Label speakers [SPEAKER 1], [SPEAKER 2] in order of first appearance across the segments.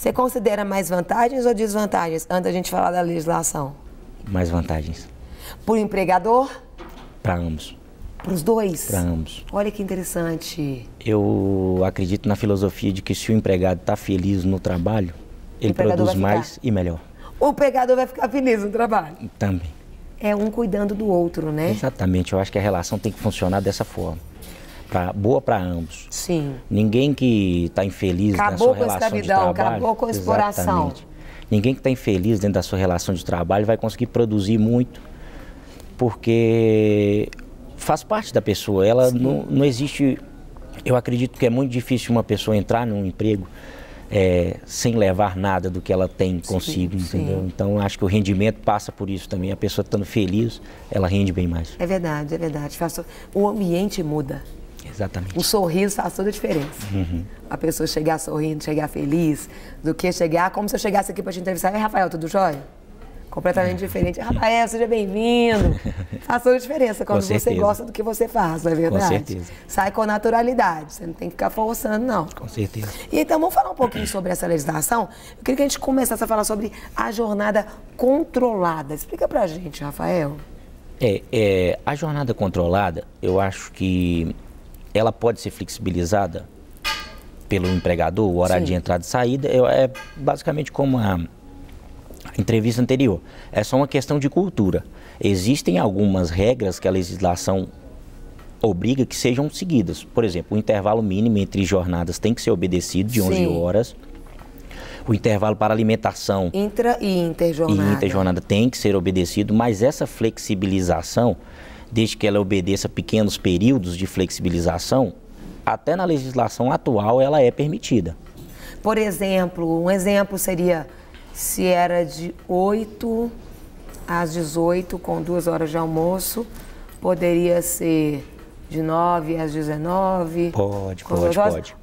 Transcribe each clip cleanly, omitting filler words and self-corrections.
[SPEAKER 1] Você considera mais vantagens ou desvantagens antes da gente falar da legislação?
[SPEAKER 2] Mais vantagens.
[SPEAKER 1] Por empregador?
[SPEAKER 2] Para ambos.
[SPEAKER 1] Para os dois?
[SPEAKER 2] Para ambos.
[SPEAKER 1] Olha que interessante.
[SPEAKER 2] Eu acredito na filosofia de que se o empregado está feliz no trabalho, ele produz mais e melhor.
[SPEAKER 1] O empregador vai ficar feliz no trabalho?
[SPEAKER 2] Também.
[SPEAKER 1] É um cuidando do outro, né?
[SPEAKER 2] Exatamente. Eu acho que a relação tem que funcionar dessa forma. Boa para ambos.
[SPEAKER 1] Sim.
[SPEAKER 2] Ninguém que está infeliz na sua relação de trabalho...
[SPEAKER 1] Acabou com a exploração.
[SPEAKER 2] Exatamente. Ninguém que está infeliz dentro da sua relação de trabalho vai conseguir produzir muito, porque faz parte da pessoa. Ela não existe... Eu acredito que é muito difícil uma pessoa entrar num emprego sem levar nada do que ela tem consigo, entendeu? Sim. Então, acho que o rendimento passa por isso também. A pessoa estando feliz, ela rende bem mais.
[SPEAKER 1] É verdade, é verdade. O ambiente muda.
[SPEAKER 2] Exatamente.
[SPEAKER 1] O sorriso faz toda a diferença.
[SPEAKER 2] Uhum.
[SPEAKER 1] A pessoa chegar sorrindo, chegar feliz, do que chegar como se eu chegasse aqui para te entrevistar. Rafael, tudo jóia? Completamente diferente. Rafael, seja bem-vindo. Faz toda a diferença quando você gosta do que você faz, não é verdade?
[SPEAKER 2] Com certeza.
[SPEAKER 1] Sai com naturalidade, você não tem que ficar forçando, não.
[SPEAKER 2] Com certeza.
[SPEAKER 1] E então, vamos falar um pouquinho sobre essa legislação. Eu queria que a gente começasse a falar sobre a jornada controlada. Explica pra gente, Rafael.
[SPEAKER 2] A jornada controlada, eu acho que ela pode ser flexibilizada pelo empregador, o horário de entrada e saída. É basicamente como a entrevista anterior. É só uma questão de cultura. Existem algumas regras que a legislação obriga que sejam seguidas. Por exemplo, o intervalo mínimo entre jornadas tem que ser obedecido, de 11 horas. O intervalo para alimentação...
[SPEAKER 1] Intra e interjornada.
[SPEAKER 2] E interjornada tem que ser obedecido, mas essa flexibilização, desde que ela obedeça pequenos períodos de flexibilização, até na legislação atual ela é permitida.
[SPEAKER 1] Por exemplo, um exemplo seria... Se era de 8 às 18, com 2 horas de almoço, poderia ser de 9 às 19?
[SPEAKER 2] Pode.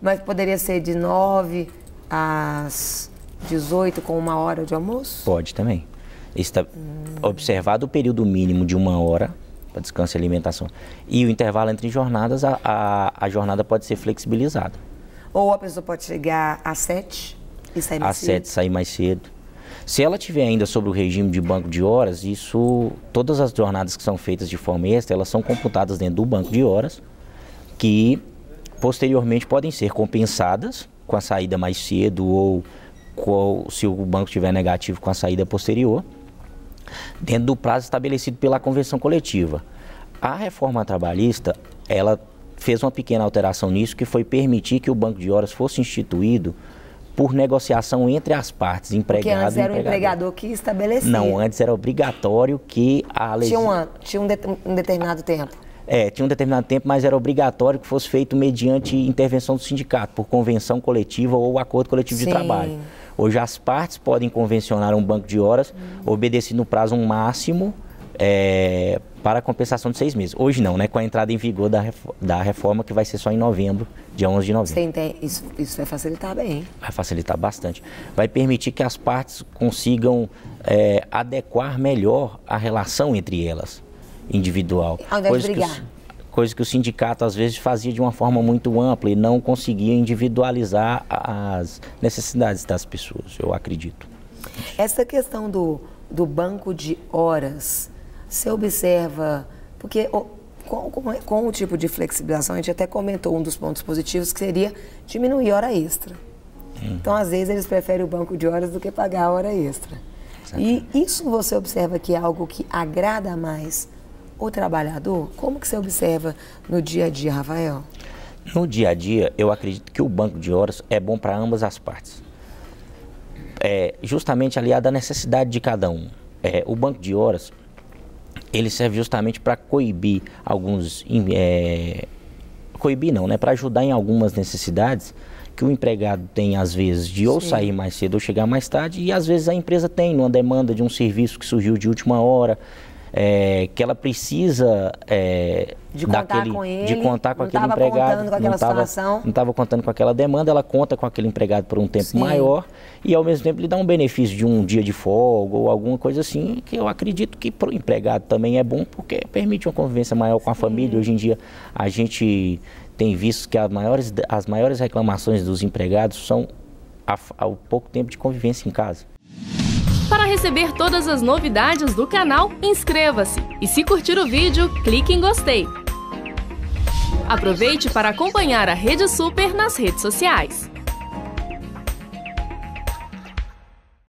[SPEAKER 1] Mas poderia ser de 9 às 18, com 1 hora de almoço?
[SPEAKER 2] Pode também. Está observado o período mínimo de 1 hora para descanso e alimentação. E o intervalo entre jornadas, a jornada pode ser flexibilizada.
[SPEAKER 1] Ou a pessoa pode chegar às 7 e sair mais cedo?
[SPEAKER 2] Às 7 sair mais cedo. Se ela tiver ainda sobre o regime de banco de horas, todas as jornadas que são feitas de forma extra, elas são computadas dentro do banco de horas, que posteriormente podem ser compensadas com a saída mais cedo ou se o banco estiver negativo com a saída posterior, dentro do prazo estabelecido pela convenção coletiva. A reforma trabalhista, ela fez uma pequena alteração nisso, que foi permitir que o banco de horas fosse instituído por negociação entre as partes, empregado e empregador.
[SPEAKER 1] Porque antes era o empregador que estabelecia.
[SPEAKER 2] Não, antes era obrigatório que a
[SPEAKER 1] Tinha um determinado tempo.
[SPEAKER 2] Tinha um determinado tempo, mas era obrigatório que fosse feito mediante intervenção do sindicato, por convenção coletiva ou acordo coletivo de trabalho. Hoje as partes podem convencionar um banco de horas, obedecendo no prazo máximo para compensação de 6 meses. Hoje não, né? Com a entrada em vigor da reforma, que vai ser só em novembro, dia 11 de novembro.
[SPEAKER 1] Isso vai facilitar bem.
[SPEAKER 2] Vai facilitar bastante. Vai permitir que as partes consigam adequar melhor a relação entre elas, individual.
[SPEAKER 1] Ao invés de brigar.
[SPEAKER 2] Coisa que o sindicato às vezes fazia de uma forma muito ampla e não conseguia individualizar as necessidades das pessoas, eu acredito.
[SPEAKER 1] Essa questão do banco de horas, você observa, porque com o tipo de flexibilização, a gente até comentou um dos pontos positivos, que seria diminuir hora extra. Então, às vezes, eles preferem o banco de horas do que pagar a hora extra. Exatamente. E isso você observa que é algo que agrada mais o trabalhador? Como que você observa no dia a dia, Rafael?
[SPEAKER 2] No dia a dia, eu acredito que o banco de horas é bom para ambas as partes. Justamente aliado à necessidade de cada um. O banco de horas, ele serve justamente para coibir alguns... coibir não, né? Para ajudar em algumas necessidades que o empregado tem, às vezes, de ou sair mais cedo ou chegar mais tarde, e às vezes a empresa tem uma demanda de um serviço que surgiu de última hora, que ela precisa
[SPEAKER 1] de contar com ele,
[SPEAKER 2] de contar com aquele empregado,
[SPEAKER 1] não
[SPEAKER 2] estava contando com aquela demanda, ela conta com aquele empregado por um tempo maior e ao mesmo tempo lhe dá um benefício de um dia de folga ou alguma coisa assim, que eu acredito que para o empregado também é bom, porque permite uma convivência maior com a família. Hoje em dia a gente tem visto que as maiores reclamações dos empregados são ao pouco tempo de convivência em casa.
[SPEAKER 3] Para receber todas as novidades do canal, inscreva-se e, se curtir o vídeo, clique em gostei. Aproveite para acompanhar a Rede Super nas redes sociais.